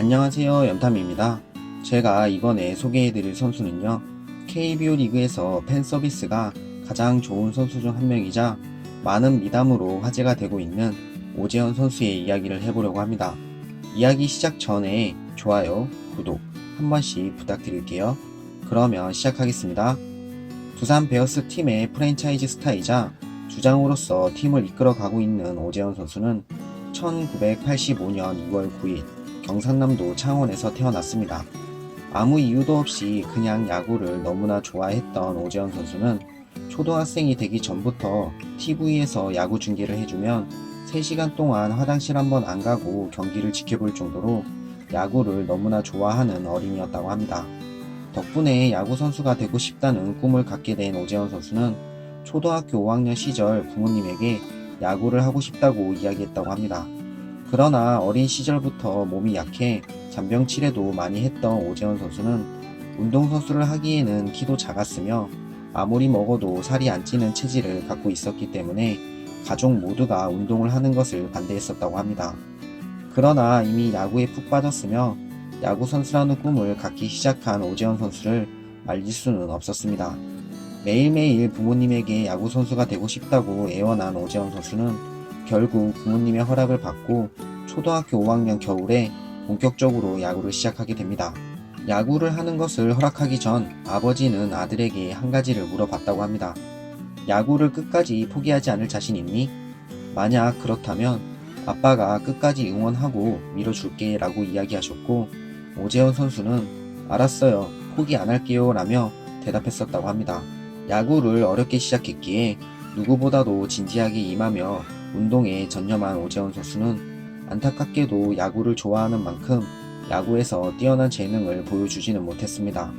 안녕하세요, 연탐입니다. 제가 이번에 소개해드릴 선수는요, KBO 리그에서 팬 서비스가 가장 좋은 선수 중 한 명이자 많은 미담으로 화제가 되고 있는 오재현 선수의 이야기를 해보려고 합니다. 이야기 시작 전에 좋아요, 구독 한 번씩 부탁드릴게요. 그러면 시작하겠습니다. 두산 베어스 팀의 프랜차이즈 스타이자 주장으로서 팀을 이끌어가고 있는 오재현 선수는 1985년 2월 9일 경상남도 창원에서 태어났습니다. 아무 이유도 없이 그냥 야구를 너무나 좋아했던 오재현 선수는 초등학생이 되기 전부터 TV에서 야구 중계를 해주면 3시간 동안 화장실 한번 안 가고 경기를 지켜볼 정도로 야구를 너무나 좋아하는 어린이였다고 합니다. 덕분에 야구 선수가 되고 싶다는 꿈을 갖게 된 오재현 선수는 초등학교 5학년 시절 부모님에게 야구를 하고 싶다고 이야기했다고 합니다. 그러나 어린 시절부터 몸이 약해 잔병치레도 많이 했던 오재현 선수는 운동선수를 하기에는 키도 작았으며 아무리 먹어도 살이 안 찌는 체질을 갖고 있었기 때문에 가족 모두가 운동을 하는 것을 반대했었다고 합니다. 그러나 이미 야구에 푹 빠졌으며 야구 선수라는 꿈을 갖기 시작한 오재현 선수를 말릴 수는 없었습니다. 매일매일 부모님에게 야구 선수가 되고 싶다고 애원한 오재현 선수는 결국 부모님의 허락을 받고 초등학교 5학년 겨울에 본격적으로 야구를 시작하게 됩니다. 야구를 하는 것을 허락하기 전 아버지는 아들에게 한 가지를 물어봤다고 합니다. 야구를 끝까지 포기하지 않을 자신 있니? 만약 그렇다면 아빠가 끝까지 응원하고 밀어줄게 라고 이야기하셨고, 오재현 선수는 알았어요, 포기 안 할게요 라며 대답했었다고 합니다. 야구를 어렵게 시작했기에 누구보다도 진지하게 임하며 운동에 전념한 오재현 선수는 안타깝게도 야구를 좋아하는 만큼 야구에서 뛰어난 재능을 보여주지는 못했습니다.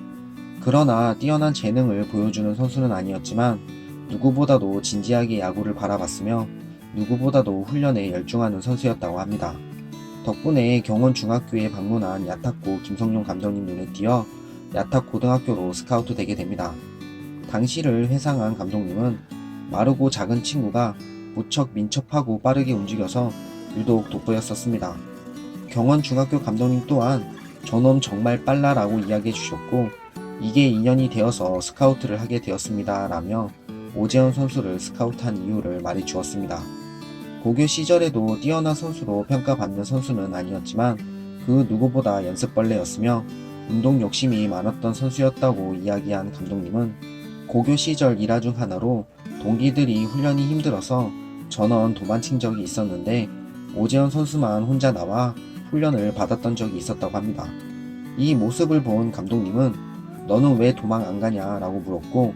그러나 뛰어난 재능을 보여주는 선수는 아니었지만 누구보다도 진지하게 야구를 바라봤으며 누구보다도 훈련에 열중하는 선수였다고 합니다. 덕분에 경원중학교에 방문한 야탁고 김성용 감독님 눈에 띄어 야탁고등학교로 스카우트 되게 됩니다. 당시를 회상한 감독님은 마르고 작은 친구가 무척 민첩하고 빠르게 움직여서 유독 돋보였었습니다. 경원중학교 감독님 또한 저놈 정말 빨라라고 이야기해 주셨고, 이게 인연이 되어서 스카우트를 하게 되었습니다 라며 오재현 선수를 스카우트한 이유를 말해 주었습니다. 고교 시절에도 뛰어난 선수로 평가받는 선수는 아니었지만 그 누구보다 연습벌레였으며 운동 욕심이 많았던 선수였다고 이야기한 감독님은 고교 시절 일화 중 하나로 동기들이 훈련이 힘들어서 전원 도망친 적이 있었는데 오재현 선수만 혼자 나와 훈련을 받았던 적이 있었다고 합니다. 이 모습을 본 감독님은 너는 왜 도망 안 가냐 라고 물었고,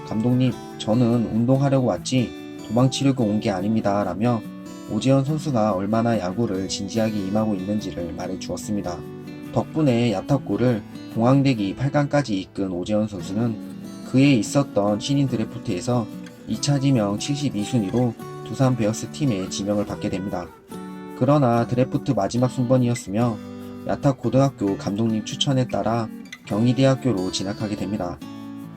감독님, 저는 운동하려고 왔지 도망치려고 온 게 아닙니다 라며 오재현 선수가 얼마나 야구를 진지하게 임하고 있는지를 말해 주었습니다. 덕분에 야탁고를 공항대기 8강까지 이끈 오재현 선수는 그에 있었던 신인 드래프트에서 2차 지명 72순위로 두산 베어스 팀에 지명을 받게 됩니다. 그러나 드래프트 마지막 순번이었으며 야탁고등학교 감독님 추천에 따라 경희대학교로 진학하게 됩니다.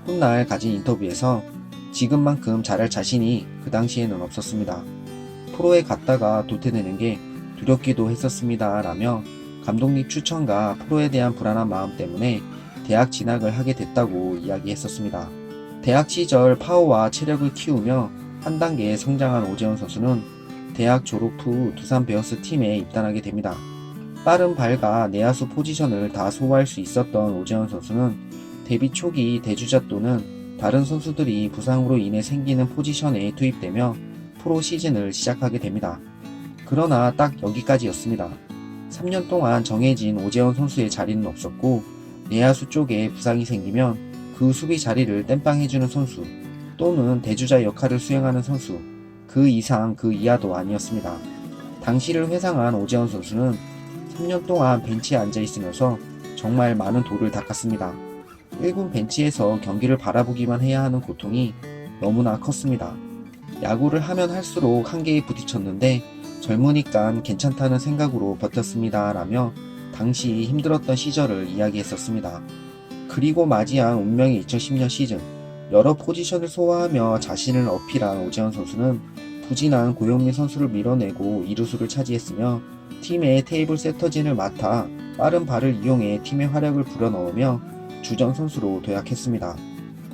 훗날 가진 인터뷰에서 지금만큼 잘할 자신이 그 당시에는 없었습니다. 프로에 갔다가 도태되는 게 두렵기도 했었습니다 라며 감독님 추천과 프로에 대한 불안한 마음 때문에 대학 진학을 하게 됐다고 이야기했었습니다. 대학 시절 파워와 체력을 키우며 한 단계 성장한 오재현 선수는 대학 졸업 후 두산 베어스 팀에 입단하게 됩니다. 빠른 발과 내야수 포지션을 다 소화할 수 있었던 오재현 선수는 데뷔 초기 대주자 또는 다른 선수들이 부상으로 인해 생기는 포지션에 투입되며 프로 시즌을 시작하게 됩니다. 그러나 딱 여기까지였습니다. 3년 동안 정해진 오재현 선수의 자리는 없었고, 내야수 쪽에 부상이 생기면 그 수비 자리를 땜빵해주는 선수 또는 대주자 역할을 수행하는 선수, 그 이상 그 이하도 아니었습니다. 당시를 회상한 오재현 선수는 3년 동안 벤치에 앉아있으면서 정말 많은 돌을 닦았습니다. 1군 벤치에서 경기를 바라보기만 해야 하는 고통이 너무나 컸습니다. 야구를 하면 할수록 한계에 부딪혔는데 젊으니까 괜찮다는 생각으로 버텼습니다 라며 당시 힘들었던 시절을 이야기했었습니다. 그리고 맞이한 운명의 2010년 시즌, 여러 포지션을 소화하며 자신을 어필한 오재현 선수는 부진한 고영민 선수를 밀어내고 2루수를 차지했으며 팀의 테이블 세터진을 맡아 빠른 발을 이용해 팀의 화력을 불어넣으며 주전 선수로 도약했습니다.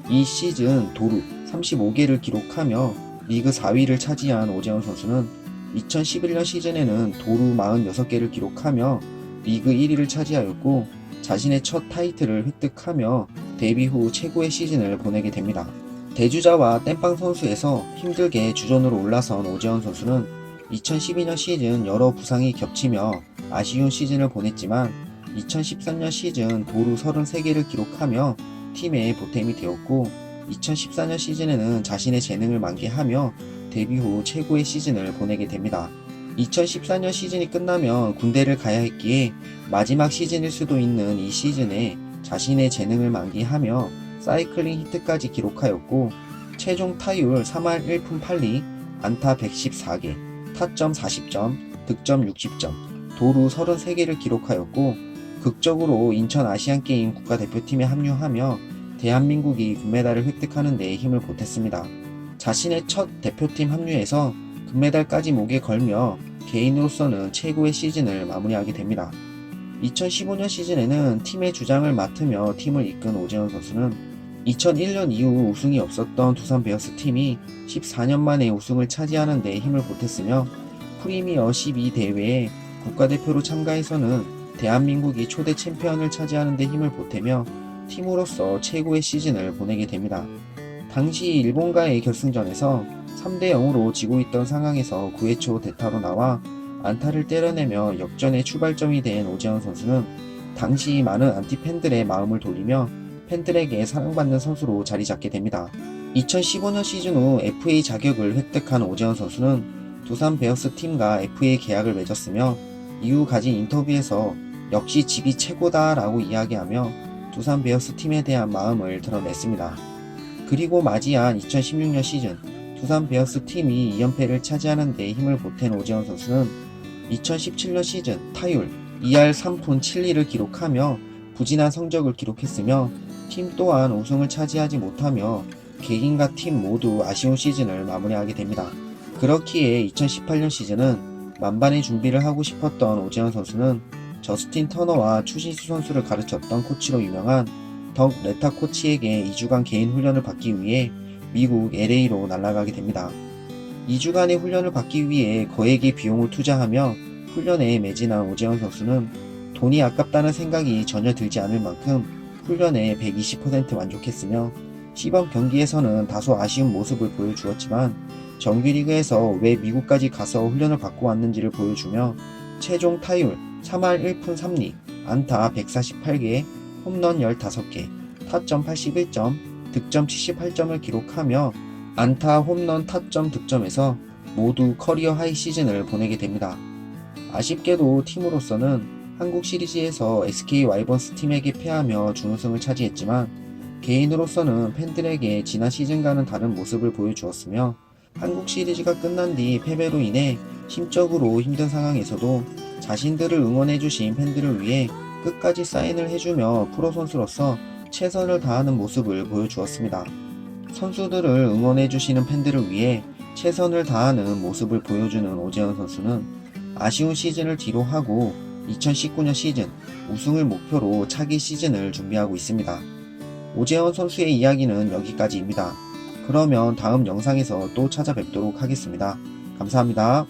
이 시즌 도루 35개를 기록하며 리그 4위를 차지한 오재원 선수는 2011년 시즌에는 도루 46개를 기록하며 리그 1위를 차지하였고 자신의 첫 타이틀을 획득하며 데뷔 후 최고의 시즌을 보내게 됩니다. 대주자와 땜빵 선수에서 힘들게 주전으로 올라선 오재원 선수는 2012년 시즌 여러 부상이 겹치며 아쉬운 시즌을 보냈지만 2013년 시즌 도루 33개를 기록하며 팀의 보탬이 되었고 2014년 시즌에는 자신의 재능을 만개하며 데뷔 후 최고의 시즌을 보내게 됩니다. 2014년 시즌이 끝나면 군대를 가야 했기에 마지막 시즌일 수도 있는 이 시즌에 자신의 재능을 만개하며 사이클링 히트까지 기록하였고 최종 타율 3할 1푼 8리, 안타 114개, 타점 40점, 득점 60점, 도루 33개를 기록하였고 극적으로 인천 아시안게임 국가대표팀에 합류하며 대한민국이 금메달을 획득하는 데 힘을 보탰습니다. 자신의 첫 대표팀 합류에서 금메달까지 목에 걸며 개인으로서는 최고의 시즌을 마무리하게 됩니다. 2015년 시즌에는 팀의 주장을 맡으며 팀을 이끈 오재원 선수는 2001년 이후 우승이 없었던 두산 베어스 팀이 14년 만에 우승을 차지하는 데 힘을 보탰으며 프리미어 12 대회에 국가대표로 참가해서는 대한민국이 초대 챔피언을 차지하는 데 힘을 보태며 팀으로서 최고의 시즌을 보내게 됩니다. 당시 일본과의 결승전에서 3대 0으로 지고 있던 상황에서 9회 초 대타로 나와 안타를 때려내며 역전의 출발점이 된 오재원 선수는 당시 많은 안티팬들의 마음을 돌리며 팬들에게 사랑받는 선수로 자리 잡게 됩니다. 2015년 시즌 후 FA 자격을 획득한 오재원 선수는 두산 베어스 팀과 FA 계약을 맺었으며 이후 가진 인터뷰에서 역시 집이 최고다 라고 이야기하며 두산 베어스 팀에 대한 마음을 드러냈습니다. 그리고 맞이한 2016년 시즌 두산 베어스 팀이 2연패를 차지하는 데 힘을 보탠 오재원 선수는 2017년 시즌 타율 2할 3푼 7리를 기록하며 부진한 성적을 기록했으며 팀 또한 우승을 차지하지 못하며 개인과 팀 모두 아쉬운 시즌을 마무리하게 됩니다. 그렇기에 2018년 시즌은 만반의 준비를 하고 싶었던 오재원 선수는 저스틴 터너와 추신수 선수를 가르쳤던 코치로 유명한 덕 레타 코치에게 2주간 개인 훈련을 받기 위해 미국 LA로 날아가게 됩니다. 2주간의 훈련을 받기 위해 거액의 비용을 투자하며 훈련에 매진한 오재원 선수는 돈이 아깝다는 생각이 전혀 들지 않을 만큼 훈련에 120% 만족했으며 시범 경기에서는 다소 아쉬운 모습을 보여주었지만 정규리그에서 왜 미국까지 가서 훈련을 받고 왔는지를 보여주며 최종 타율 3할 1푼 3리, 안타 148개, 홈런 15개, 타점 81점, 득점 78점을 기록하며 안타, 홈런, 타점, 득점에서 모두 커리어 하이 시즌을 보내게 됩니다. 아쉽게도 팀으로서는 한국 시리즈에서 SK 와이번스 팀에게 패하며 준우승을 차지했지만 개인으로서는 팬들에게 지난 시즌과는 다른 모습을 보여주었으며 한국 시리즈가 끝난 뒤 패배로 인해 심적으로 힘든 상황에서도 자신들을 응원해주신 팬들을 위해 끝까지 사인을 해주며 프로 선수로서 최선을 다하는 모습을 보여주었습니다. 선수들을 응원해주시는 팬들을 위해 최선을 다하는 모습을 보여주는 오재원 선수는 아쉬운 시즌을 뒤로하고 2019년 시즌 우승을 목표로 차기 시즌을 준비하고 있습니다. 오재원 선수의 이야기는 여기까지입니다. 그러면 다음 영상에서 또 찾아뵙도록 하겠습니다. 감사합니다.